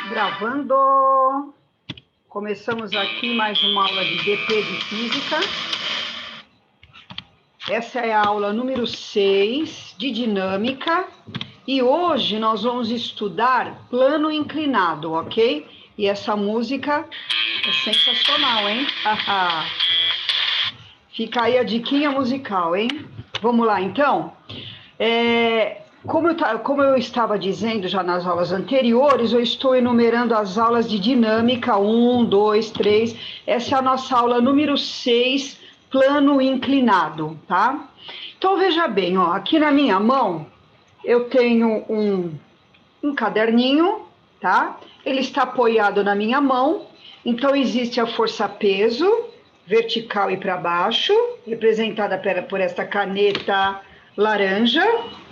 Gravando. Começamos aqui mais uma aula de DP de Física. Essa é a aula número 6 de Dinâmica. E hoje nós vamos estudar plano inclinado, ok? E essa música é sensacional, hein? Fica aí a diquinha musical, hein? Vamos lá, então. Como eu estava dizendo já nas aulas anteriores, eu estou enumerando as aulas de dinâmica 1, 2, 3. Essa é a nossa aula número 6, plano inclinado, tá? Então, veja bem, ó, aqui na minha mão eu tenho um caderninho, tá? Ele está apoiado na minha mão, então existe a força-peso, vertical e para baixo, representada por esta caneta laranja,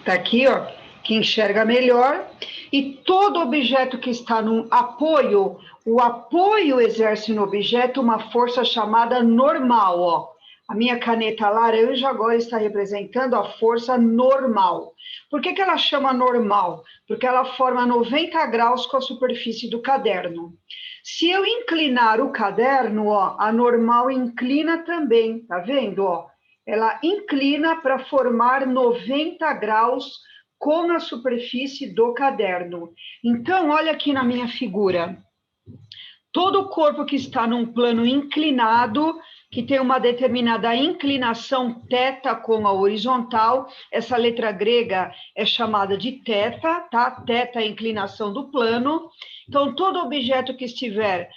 tá aqui, ó, que enxerga melhor, e todo objeto que está no apoio, o apoio exerce no objeto uma força chamada normal, ó. A minha caneta laranja agora está representando a força normal. Por que ela chama normal? Porque ela forma 90 graus com a superfície do caderno. Se eu inclinar o caderno, ó, a normal inclina também, tá vendo? Ó? Ela inclina para formar 90 graus com a superfície do caderno. Então, olha aqui na minha figura. Todo o corpo que está num plano inclinado, que tem uma determinada inclinação θ com a horizontal, essa letra grega é chamada de θ, tá? θ é a inclinação do plano. Então, todo objeto que estiver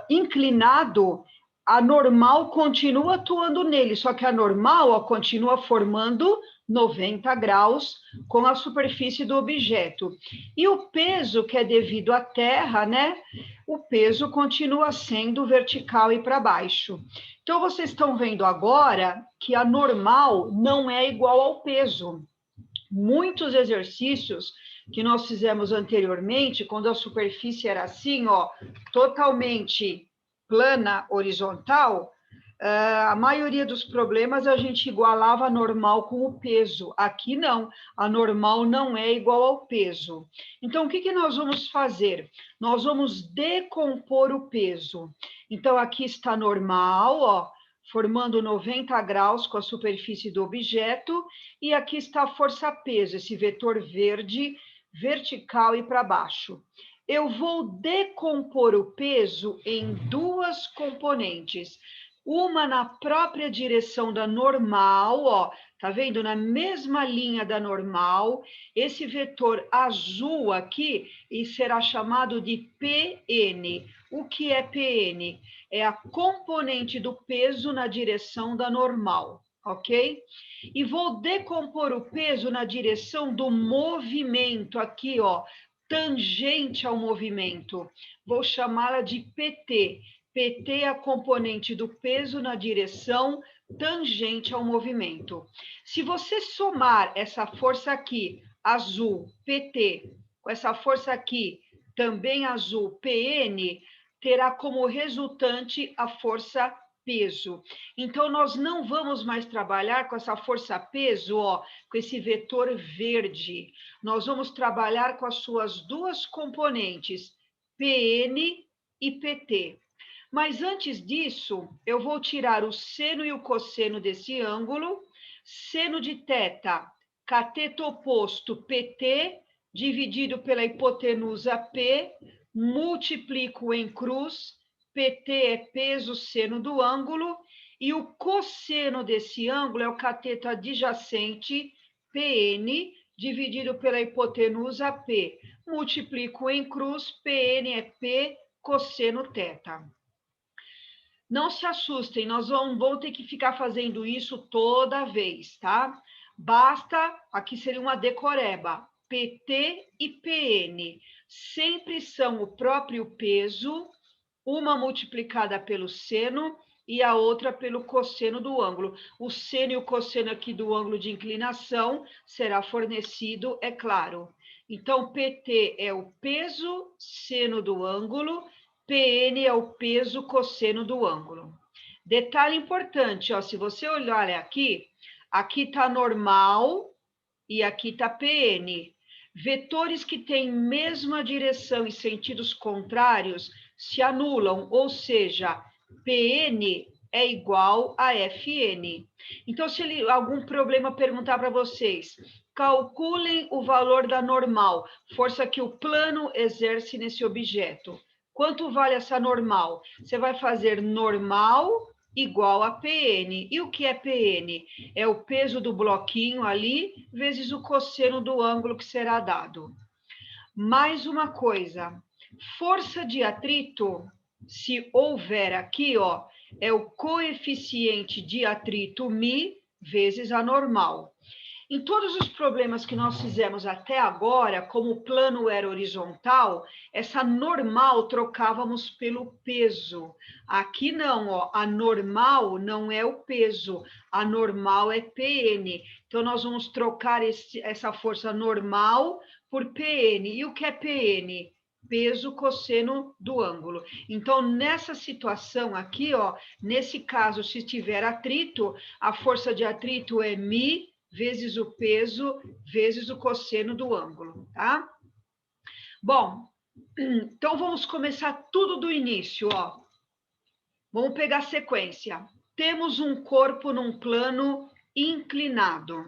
inclinado, a normal continua atuando nele, só que a normal ó, continua formando 90 graus com a superfície do objeto. E o peso, que é devido à Terra, né? O peso continua sendo vertical e para baixo. Então, vocês estão vendo agora que a normal não é igual ao peso. Muitos exercícios que nós fizemos anteriormente, quando a superfície era assim, ó, totalmente plana, horizontal, a maioria dos problemas a gente igualava a normal com o peso. Aqui não, a normal não é igual ao peso. Então, o que nós vamos fazer? Nós vamos decompor o peso. Então, aqui está normal, ó, formando 90 graus com a superfície do objeto, e aqui está a força-peso, esse vetor verde, vertical e para baixo. Eu vou decompor o peso em duas componentes. Uma na própria direção da normal, ó, tá vendo? Na mesma linha da normal, esse vetor azul aqui e será chamado de PN. O que é PN? É a componente do peso na direção da normal, ok? E vou decompor o peso na direção do movimento, aqui, ó, tangente ao movimento. Vou chamá-la de PT. PT é a componente do peso na direção tangente ao movimento. Se você somar essa força aqui, azul, PT, com essa força aqui, também azul, PN, terá como resultante a força peso. Então, nós não vamos mais trabalhar com essa força peso, ó, com esse vetor verde. Nós vamos trabalhar com as suas duas componentes, PN e PT. Mas antes disso, eu vou tirar o seno e o cosseno desse ângulo. Seno de θ, cateto oposto PT, dividido pela hipotenusa P, multiplico em cruz, PT é peso seno do ângulo, e o cosseno desse ângulo é o cateto adjacente, PN, dividido pela hipotenusa P. Multiplico em cruz, PN é P, cosseno θ. Não se assustem, nós vamos ter que ficar fazendo isso toda vez, tá? Basta, aqui seria uma decoreba, PT e PN sempre são o próprio peso, uma multiplicada pelo seno e a outra pelo cosseno do ângulo. O seno e o cosseno aqui do ângulo de inclinação será fornecido, é claro. Então, PT é o peso, seno do ângulo, PN é o peso cosseno do ângulo. Detalhe importante, ó, se você olhar aqui, aqui está normal e aqui está PN. Vetores que têm mesma direção e sentidos contrários se anulam, ou seja, PN é igual a FN. Então, se algum problema perguntar para vocês, calculem o valor da normal, força que o plano exerce nesse objeto. Quanto vale essa normal? Você vai fazer normal igual a PN. E o que é PN? É o peso do bloquinho ali, vezes o cosseno do ângulo que será dado. Mais uma coisa, força de atrito, se houver aqui, ó, é o coeficiente de atrito μ vezes a normal. Em todos os problemas que nós fizemos até agora, como o plano era horizontal, essa normal trocávamos pelo peso. Aqui não, ó, a normal não é o peso, a normal é PN. Então, nós vamos trocar essa força normal por PN. E o que é PN? Peso cosseno do ângulo. Então, nessa situação aqui, ó, nesse caso, se tiver atrito, a força de atrito é μ vezes o peso, vezes o cosseno do ângulo, tá? Bom, então vamos começar tudo do início, ó. Vamos pegar a sequência. Temos um corpo num plano inclinado.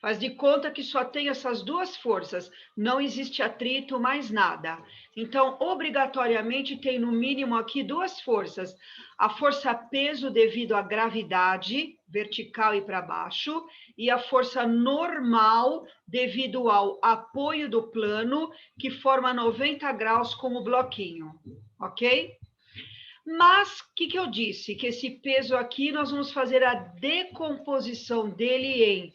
Faz de conta que só tem essas duas forças, não existe atrito, mais nada. Então, obrigatoriamente, tem no mínimo aqui duas forças. A força peso devido à gravidade, vertical e para baixo, e a força normal devido ao apoio do plano, que forma 90 graus com o bloquinho, ok? Mas, o que eu disse? Que esse peso aqui, nós vamos fazer a decomposição dele em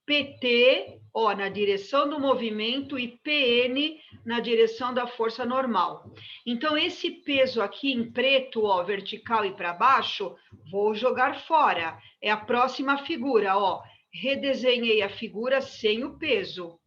PT, ó, na direção do movimento, e PN na direção da força normal. Então, esse peso aqui em preto, ó, vertical e para baixo, vou jogar fora. É a próxima figura, ó. Redesenhei a figura sem o peso.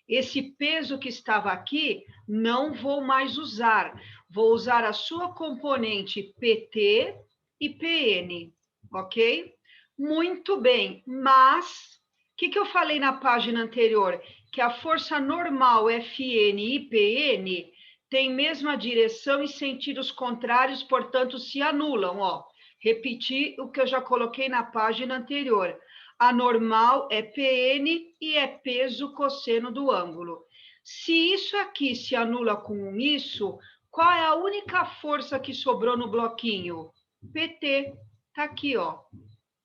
Esse peso que estava aqui, não vou mais usar. Vou usar a sua componente PT e PN, ok? Muito bem, mas o que eu falei na página anterior? Que a força normal FN e PN tem mesma direção e sentidos contrários, portanto, se anulam. Ó, repetir o que eu já coloquei na página anterior. A normal é PN e é peso cosseno do ângulo. Se isso aqui se anula com isso, qual é a única força que sobrou no bloquinho? PT. Tá aqui, ó. O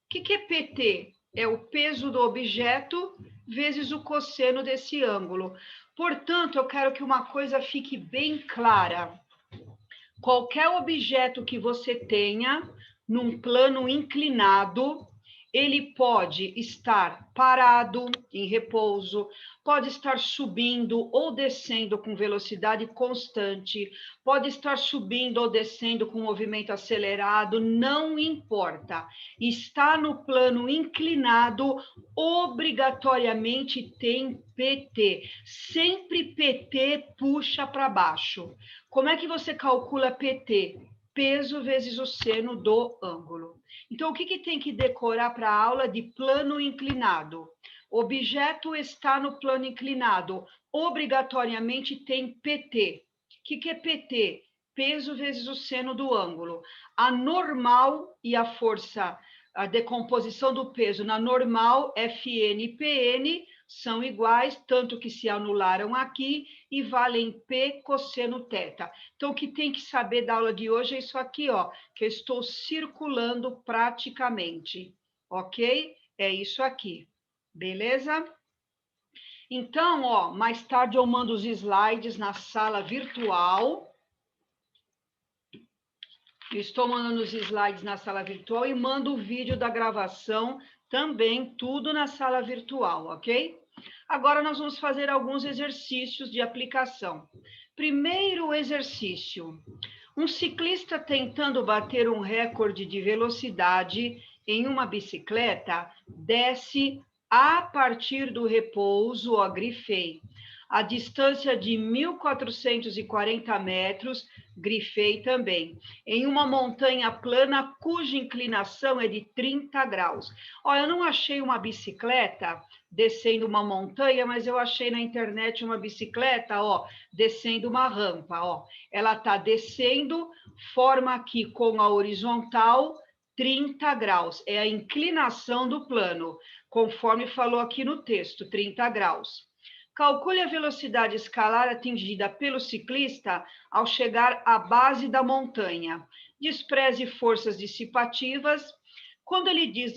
que é PT? É o peso do objeto vezes o cosseno desse ângulo. Portanto, eu quero que uma coisa fique bem clara. Qualquer objeto que você tenha num plano inclinado, ele pode estar parado, em repouso, pode estar subindo ou descendo com velocidade constante, pode estar subindo ou descendo com movimento acelerado, não importa. Está no plano inclinado, obrigatoriamente tem PT. Sempre PT puxa para baixo. Como é que você calcula PT? Peso vezes o seno do ângulo. Então, o que tem que decorar para a aula de plano inclinado? Objeto está no plano inclinado, obrigatoriamente tem PT. O que é PT? Peso vezes o seno do ângulo. A normal e a força, a decomposição do peso na normal, FN e PN, são iguais, tanto que se anularam aqui e valem P cosseno θ. Então, o que tem que saber da aula de hoje é isso aqui, ó, que eu estou circulando praticamente, ok? É isso aqui, beleza? Então, ó, mais tarde eu mando os slides na sala virtual. Eu estou mandando os slides na sala virtual e mando o vídeo da gravação também, tudo na sala virtual, ok? Agora nós vamos fazer alguns exercícios de aplicação. Primeiro exercício. Um ciclista tentando bater um recorde de velocidade em uma bicicleta desce a partir do repouso, ó, grifei. A distância de 1.440 metros, grifei também. Em uma montanha plana cuja inclinação é de 30 graus. Ó, eu não achei uma bicicleta descendo uma montanha, mas eu achei na internet uma bicicleta, ó, descendo uma rampa, ó. Ela está descendo, forma aqui com a horizontal 30 graus. É a inclinação do plano, conforme falou aqui no texto, 30 graus. Calcule a velocidade escalar atingida pelo ciclista ao chegar à base da montanha. Despreze forças dissipativas. Quando ele diz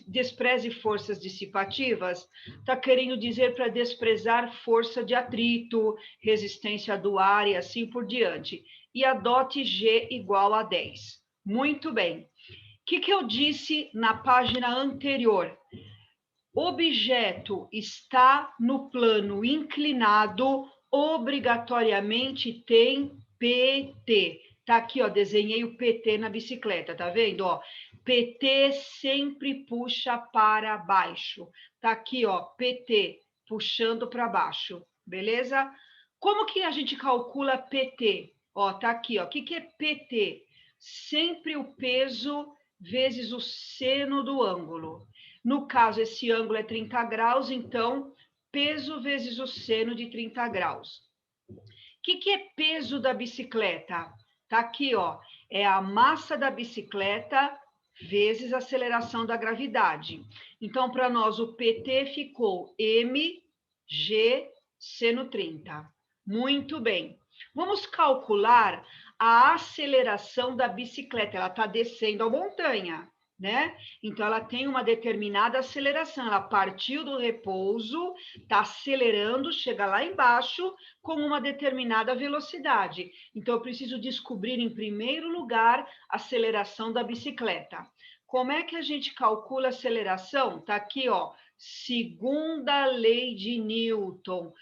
despreze forças dissipativas, está querendo dizer para desprezar força de atrito, resistência do ar e assim por diante. E adote G igual a 10. Muito bem. O que eu disse na página anterior? Objeto está no plano inclinado, obrigatoriamente tem PT. Tá aqui, ó, desenhei o PT na bicicleta, tá vendo, ó? PT sempre puxa para baixo. Tá aqui, ó, PT puxando para baixo, beleza? Como que a gente calcula PT? Ó, tá aqui, ó. O que é PT? Sempre o peso vezes o seno do ângulo. No caso, esse ângulo é 30 graus, então, peso vezes o seno de 30 graus. O que é peso da bicicleta? Tá aqui, ó. É a massa da bicicleta vezes a aceleração da gravidade. Então, para nós, o PT ficou mg seno 30. Muito bem. Vamos calcular a aceleração da bicicleta. Ela está descendo a montanha, né? Então, ela tem uma determinada aceleração. Ela partiu do repouso, está acelerando, chega lá embaixo com uma determinada velocidade. Então, eu preciso descobrir, em primeiro lugar, a aceleração da bicicleta. Como é que a gente calcula a aceleração? Está aqui, ó. Segunda lei de Newton.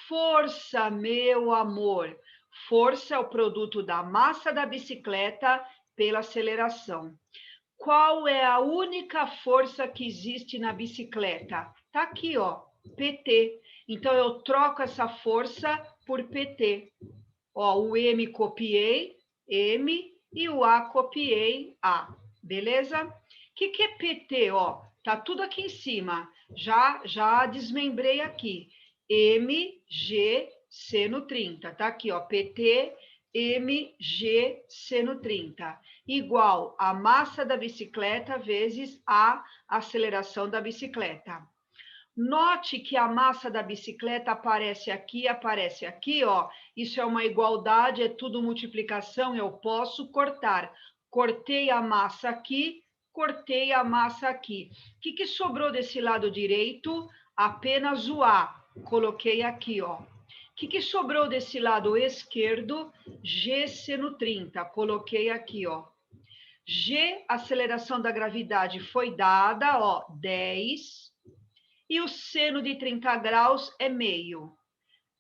Força, meu amor. Força é o produto da massa da bicicleta pela aceleração. Qual é a única força que existe na bicicleta? Tá aqui, ó, PT. Então, eu troco essa força por PT. Ó, o M copiei, M, e o A copiei, A. Beleza? O que é PT, ó? Tá tudo aqui em cima. Já desmembrei aqui. MG seno 30. Tá aqui, ó, PT mg seno 30, igual a massa da bicicleta vezes a aceleração da bicicleta. Note que a massa da bicicleta aparece aqui, ó. Isso é uma igualdade, é tudo multiplicação, eu posso cortar. Cortei a massa aqui, cortei a massa aqui. O que sobrou desse lado direito? Apenas o A. Coloquei aqui, ó. O que sobrou desse lado esquerdo? G seno 30. Coloquei aqui, ó. G, aceleração da gravidade foi dada, ó, 10. E o seno de 30 graus é meio.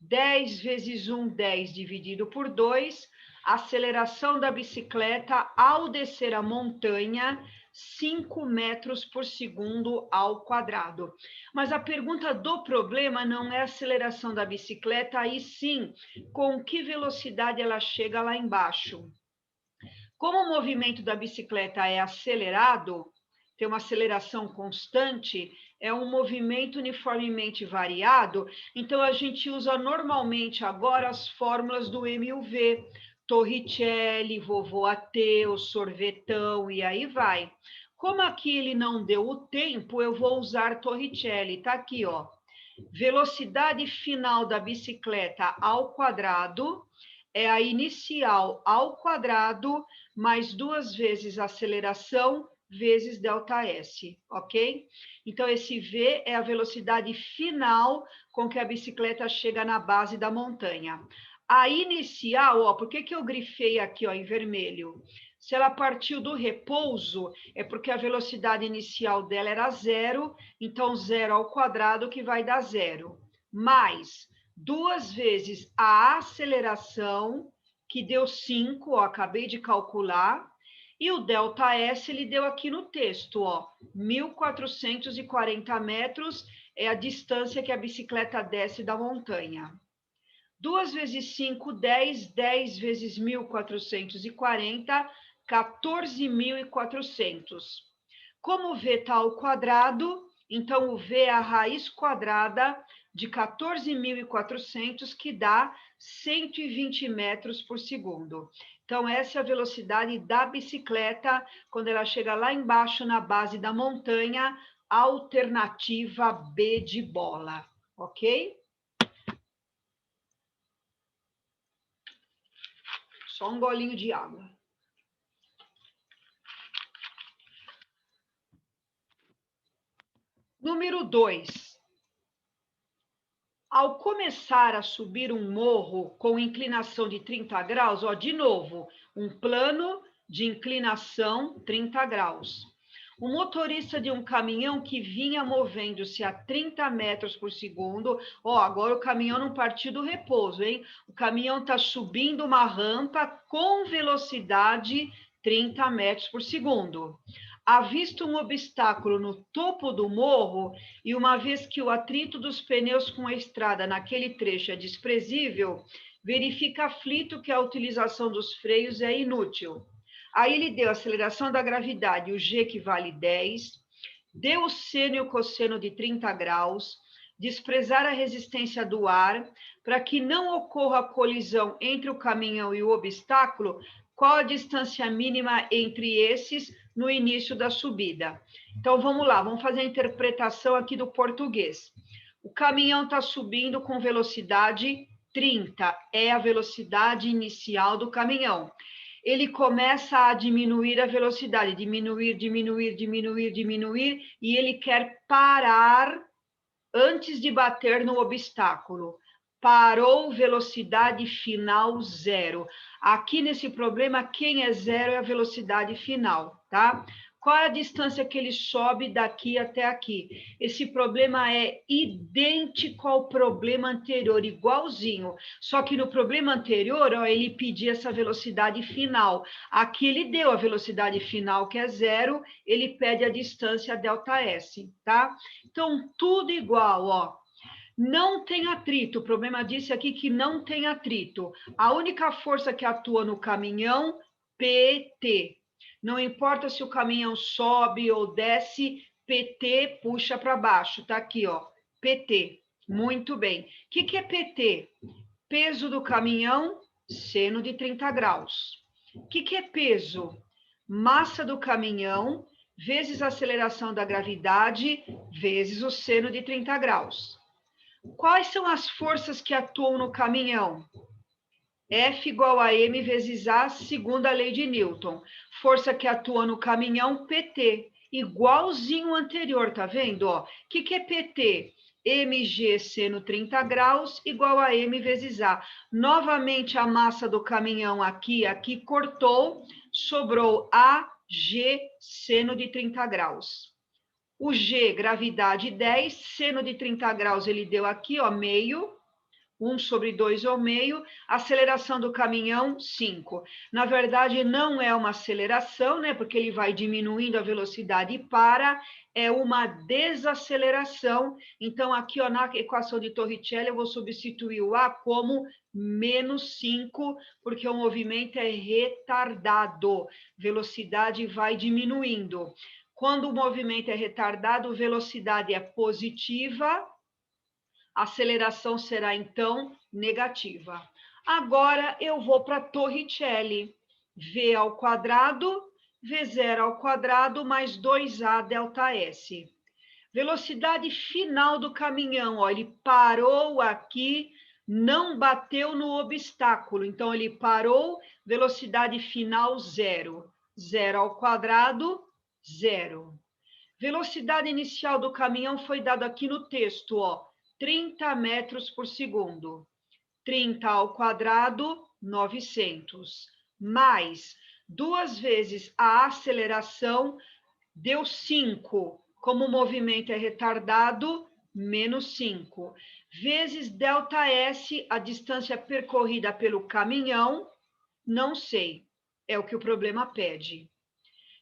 10 vezes 1, 10 dividido por 2. A aceleração da bicicleta ao descer a montanha, 5 metros por segundo ao quadrado. Mas a pergunta do problema não é a aceleração da bicicleta, aí sim, com que velocidade ela chega lá embaixo. Como o movimento da bicicleta é acelerado, tem uma aceleração constante, é um movimento uniformemente variado, então a gente usa normalmente agora as fórmulas do M e o V, Torricelli, vovô Ateu, sorvetão, e aí vai. Como aqui ele não deu o tempo, eu vou usar Torricelli, tá aqui, ó. Velocidade final da bicicleta ao quadrado é a inicial ao quadrado mais 2 vezes a aceleração vezes ΔS, ok? Então, esse V é a velocidade final com que a bicicleta chega na base da montanha. A inicial, ó, por que eu grifei aqui, ó, em vermelho? Se ela partiu do repouso, é porque a velocidade inicial dela era 0, então 0 ao quadrado que vai dar 0. Mais 2 vezes a aceleração, que deu 5, ó, acabei de calcular, e o ΔS ele deu aqui no texto, ó, 1.440 metros é a distância que a bicicleta desce da montanha. 2 vezes 5, 10. 10 vezes 1.440, 14.400. Como v está ao quadrado, então o v é a raiz quadrada de 14.400, que dá 120 metros por segundo. Então, essa é a velocidade da bicicleta quando ela chega lá embaixo na base da montanha, alternativa B de bola, ok? Só um golinho de água. Número 2. Ao começar a subir um morro com inclinação de 30 graus, ó, de novo, um plano de inclinação 30 graus. O motorista de um caminhão que vinha movendo-se a 30 metros por segundo, ó, agora o caminhão não partiu do repouso, hein? O caminhão está subindo uma rampa com velocidade 30 metros por segundo. Avista um obstáculo no topo do morro e, uma vez que o atrito dos pneus com a estrada naquele trecho é desprezível, verifica aflito que a utilização dos freios é inútil. Aí ele deu a aceleração da gravidade, o G que vale 10, deu o seno e o cosseno de 30 graus, desprezar a resistência do ar, para que não ocorra a colisão entre o caminhão e o obstáculo, qual a distância mínima entre esses no início da subida. Então, vamos lá, vamos fazer a interpretação aqui do português. O caminhão está subindo com velocidade 30, é a velocidade inicial do caminhão. Ele começa a diminuir a velocidade, diminuir, e ele quer parar antes de bater no obstáculo. Parou, velocidade final 0. Aqui nesse problema, quem é 0 é a velocidade final, tá? Qual é a distância que ele sobe daqui até aqui? Esse problema é idêntico ao problema anterior, igualzinho. Só que no problema anterior, ó, ele pedia essa velocidade final. Aqui ele deu a velocidade final, que é 0, ele pede a distância ΔS, tá? Então, tudo igual, ó. Não tem atrito, o problema disse aqui que não tem atrito. A única força que atua no caminhão, PT. Não importa se o caminhão sobe ou desce, PT puxa para baixo. Tá aqui, ó, PT. Muito bem. O que é PT? Peso do caminhão, seno de 30 graus. O que é peso? Massa do caminhão, vezes a aceleração da gravidade, vezes o seno de 30 graus. Quais são as forças que atuam no caminhão? F igual a M vezes A, segundo a lei de Newton. Força que atua no caminhão, PT. Igualzinho ao anterior, tá vendo? O que é PT? mg seno 30 graus igual a M vezes A. Novamente, a massa do caminhão aqui cortou, sobrou AG seno de 30 graus. O G, gravidade 10, seno de 30 graus ele deu aqui, ó, meio, 1 sobre 2 ao meio, aceleração do caminhão, 5. Na verdade, não é uma aceleração, né, porque ele vai diminuindo a velocidade e para, é uma desaceleração. Então, aqui, ó, na equação de Torricelli, eu vou substituir o A como menos 5, porque o movimento é retardado, velocidade vai diminuindo. Quando o movimento é retardado, velocidade é positiva, a aceleração será, então, negativa. Agora, eu vou para Torricelli. V ao quadrado, V0 ao quadrado, mais 2A ΔS. Velocidade final do caminhão, ó, ele parou aqui, não bateu no obstáculo. Então, ele parou, velocidade final 0. 0 ao quadrado, 0. Velocidade inicial do caminhão foi dado aqui no texto, ó, 30 metros por segundo. 30 ao quadrado, 900. Mais 2 vezes a aceleração, deu 5. Como o movimento é retardado, menos 5. Vezes ΔS, a distância percorrida pelo caminhão, não sei. É o que o problema pede.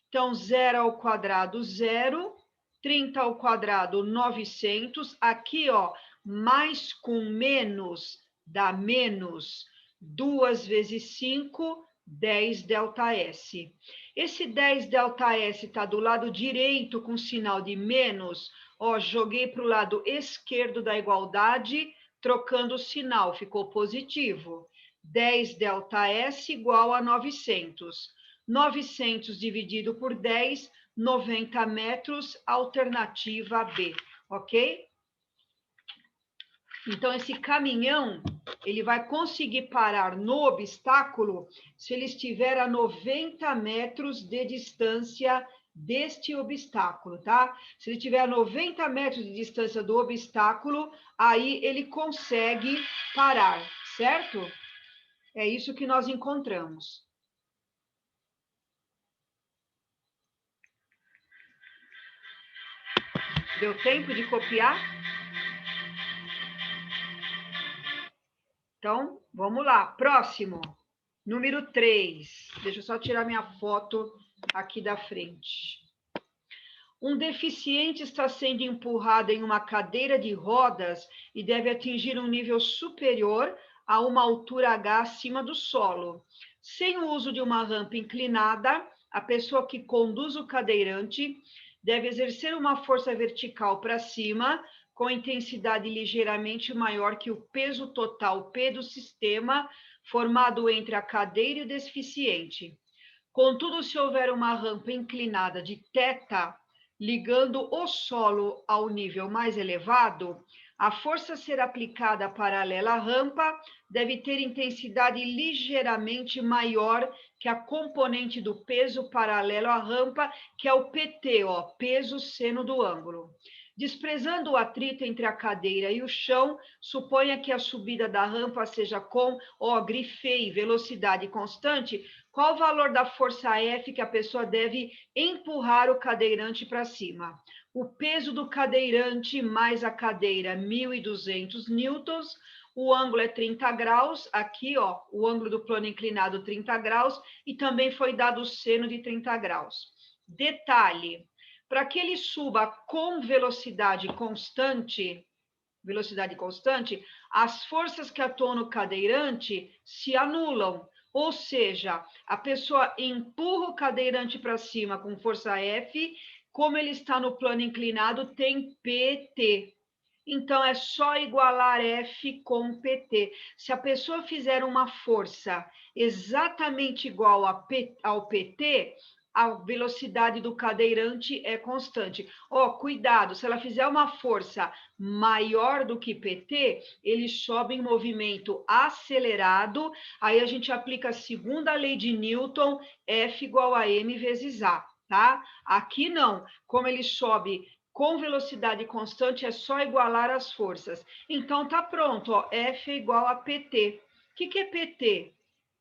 Então, 0 ao quadrado, 0. 30 ao quadrado, 900. Aqui, ó, mais com menos dá menos. 2 vezes 5, 10 ΔS. Esse 10 ΔS está do lado direito com sinal de menos. Ó, joguei para o lado esquerdo da igualdade, trocando o sinal, ficou positivo. 10 ΔS igual a 900. 900 dividido por 10, 90 metros, alternativa B, ok? Então, esse caminhão, ele vai conseguir parar no obstáculo se ele estiver a 90 metros de distância deste obstáculo, tá? Se ele estiver a 90 metros de distância do obstáculo, aí ele consegue parar, certo? É isso que nós encontramos. Deu tempo de copiar? Então, vamos lá. Próximo. Número 3. Deixa eu só tirar minha foto aqui da frente. Um deficiente está sendo empurrado em uma cadeira de rodas e deve atingir um nível superior a uma altura H acima do solo. Sem o uso de uma rampa inclinada, a pessoa que conduz o cadeirante deve exercer uma força vertical para cima, com intensidade ligeiramente maior que o peso total P do sistema, formado entre a cadeira e o deficiente. Contudo, se houver uma rampa inclinada de θ, ligando o solo ao nível mais elevado, a força a ser aplicada paralela à rampa deve ter intensidade ligeiramente maior que a componente do peso paralelo à rampa, que é o PT, ó, peso seno do ângulo. Desprezando o atrito entre a cadeira e o chão, suponha que a subida da rampa seja com, ó, grifei, velocidade constante. Qual o valor da força F que a pessoa deve empurrar o cadeirante para cima? O peso do cadeirante mais a cadeira, 1.200 newtons. O ângulo é 30 graus. Aqui, ó, o ângulo do plano inclinado, 30 graus. E também foi dado o seno de 30 graus. Detalhe. Para que ele suba com velocidade constante, as forças que atuam no cadeirante se anulam. Ou seja, a pessoa empurra o cadeirante para cima com força F, como ele está no plano inclinado, tem PT. Então, é só igualar F com PT. Se a pessoa fizer uma força exatamente igual ao PT, a velocidade do cadeirante é constante. Ó, cuidado, se ela fizer uma força maior do que PT, ele sobe em movimento acelerado, aí a gente aplica a segunda lei de Newton, F igual a M vezes A, tá? Aqui não, como ele sobe com velocidade constante, é só igualar as forças. Então, tá pronto, ó, F é igual a PT. O que é PT?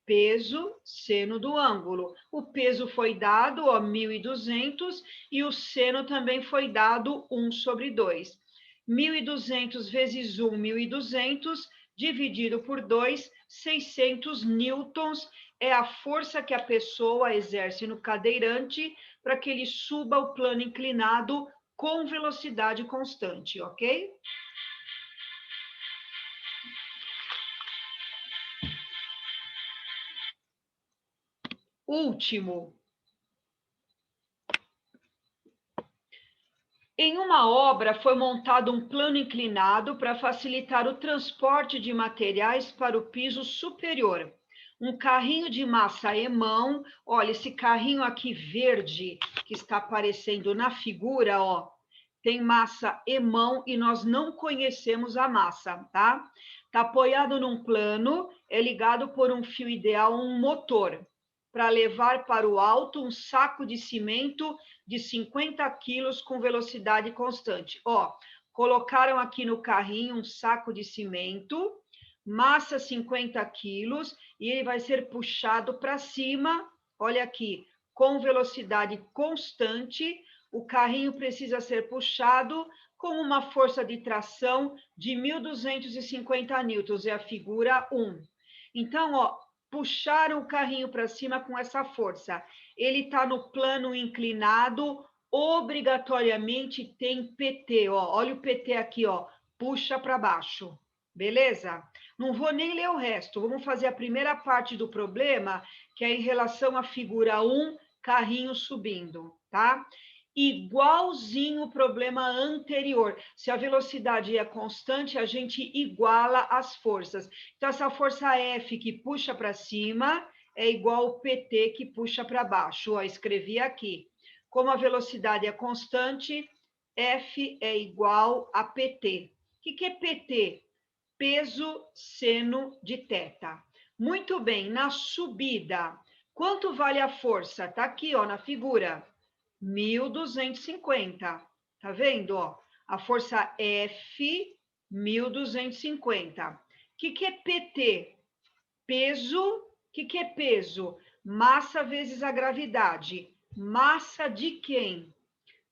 Peso seno do ângulo. O peso foi dado, ó, 1.200, e o seno também foi dado 1 sobre 2. 1.200 vezes 1, 1.200, dividido por 2, 600 newtons, é a força que a pessoa exerce no cadeirante para que ele suba o plano inclinado com velocidade constante, ok? Último. Em uma obra foi montado um plano inclinado para facilitar o transporte de materiais para o piso superior. Um carrinho de massa emão, olha, esse carrinho aqui verde que está aparecendo na figura, ó, tem massa emão e nós não conhecemos a massa, tá? Está apoiado num plano, é ligado por um fio ideal a um motor, para levar para o alto um saco de cimento de 50 quilos com velocidade constante. Ó, colocaram aqui no carrinho um saco de cimento, massa 50 quilos, e ele vai ser puxado para cima, olha aqui, com velocidade constante. O carrinho precisa ser puxado com uma força de tração de 1.250 newtons, é a figura 1. Então, ó, puxaram o carrinho para cima com essa força. Ele está no plano inclinado obrigatoriamente tem PT, ó. Olha o PT aqui, ó. Puxa para baixo. Beleza? Não vou nem ler o resto. Vamos fazer a primeira parte do problema, que é em relação à figura 1, carrinho subindo, tá? Igualzinho o problema anterior. Se a velocidade é constante, a gente iguala as forças. Então, essa força F que puxa para cima é igual ao PT que puxa para baixo. Ó, escrevi aqui. Como a velocidade é constante, F é igual a PT. O que é PT? Peso seno de θ. Muito bem, na subida, quanto vale a força? Está aqui, ó, na figura. 1.250. Tá vendo? Ó? A força F, 1.250. O que é PT? Peso. O que é peso? Massa vezes a gravidade. Massa de quem?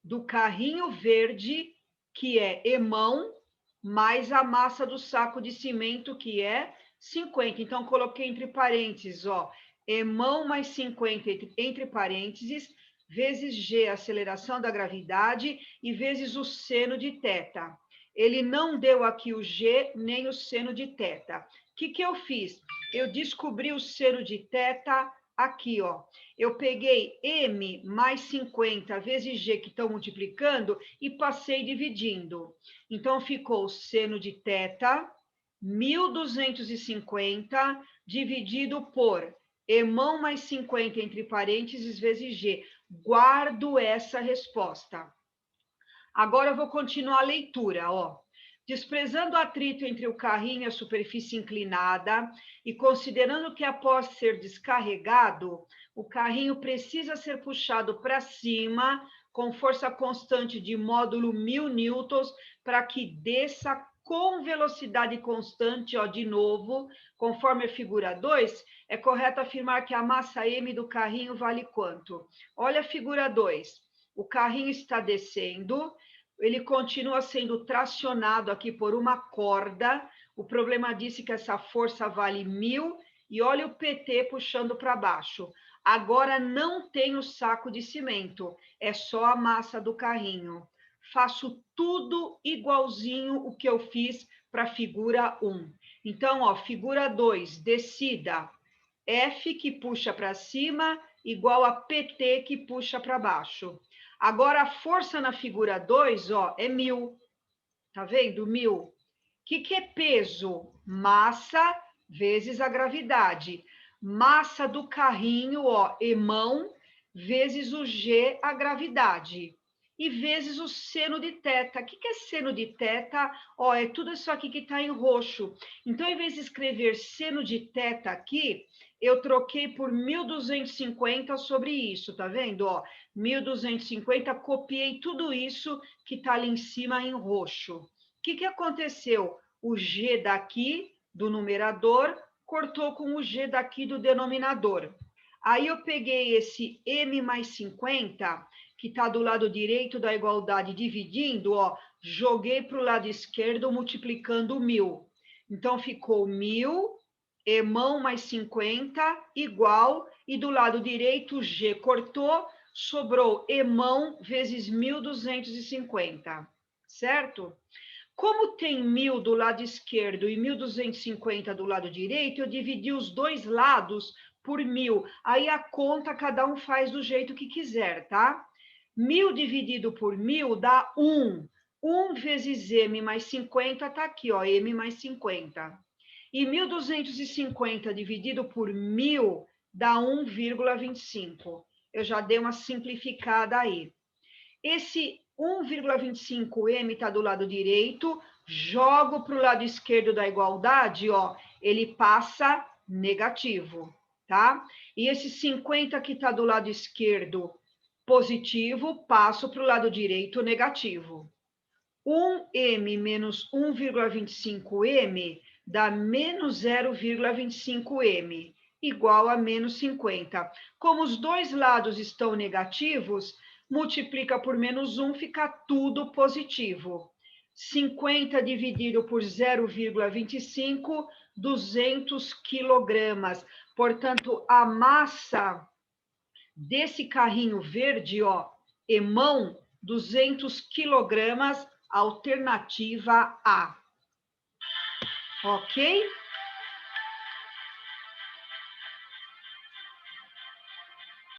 Do carrinho verde, que é emão, mais a massa do saco de cimento, que é 50. Então, coloquei entre parênteses, ó, emão mais 50 entre parênteses, vezes G, aceleração da gravidade, e vezes o seno de θ. Ele não deu aqui o G nem o seno de θ. O que eu fiz? Eu descobri o seno de θ aqui, ó. Eu peguei M mais 50 vezes G, que estão multiplicando, e passei dividindo. Então, ficou seno de θ, 1.250, dividido por emão mais 50, entre parênteses, vezes G. Guardo essa resposta. Agora eu vou continuar a leitura, ó. Desprezando o atrito entre o carrinho e a superfície inclinada e considerando que após ser descarregado, o carrinho precisa ser puxado para cima com força constante de módulo 1.000 newtons para que desça com velocidade constante, ó, de novo, conforme a figura 2, é correto afirmar que a massa M do carrinho vale quanto? Olha a figura 2. O carrinho está descendo, ele continua sendo tracionado aqui por uma corda. O problema disse que essa força vale 1.000, e olha o PT puxando para baixo. Agora não tem o saco de cimento, é só a massa do carrinho. Faço tudo igualzinho o que eu fiz para a figura 1. Então, ó, figura 2, descida. F que puxa para cima, igual a PT que puxa para baixo. Agora, a força na figura 2, ó, é 1.000. Tá vendo? 1.000. O que é peso? Massa vezes a gravidade. Massa do carrinho, ó, emão, vezes o G, a gravidade. E vezes o seno de θ. O que é seno de θ? Ó, é tudo isso aqui que está em roxo. Então, em vez de escrever seno de θ aqui, eu troquei por 1.250 sobre isso, tá vendo? Ó, 1.250, copiei tudo isso que está ali em cima em roxo. O que aconteceu? O G daqui, do numerador, cortou com o G daqui do denominador. Aí eu peguei esse M mais 50, que está do lado direito da igualdade, dividindo, ó, joguei para o lado esquerdo, multiplicando 1.000. Então, ficou 1.000, emão mais 50, igual, e do lado direito, G cortou, sobrou emão vezes 1.250, certo? Como tem 1.000 do lado esquerdo e 1.250 do lado direito, eu dividi os dois lados por 1.000. Aí a conta cada um faz do jeito que quiser, tá? 1.000 dividido por 1.000 dá 1. 1 vezes M mais 50 está aqui, ó, M mais 50. E 1.250 dividido por 1.000 dá 1,25. Eu já dei uma simplificada aí. Esse 1,25M está do lado direito, jogo para o lado esquerdo da igualdade, ó, ele passa negativo, tá? E esse 50 que está do lado esquerdo positivo, passo para o lado direito negativo. 1M menos 1,25M dá menos 0,25M, igual a menos 50. Como os dois lados estão negativos, multiplica por menos 1, fica tudo positivo. 50 dividido por 0,25, 200 quilogramas. Portanto, a massa desse carrinho verde, ó, e mão, 200 quilogramas, alternativa A. Ok?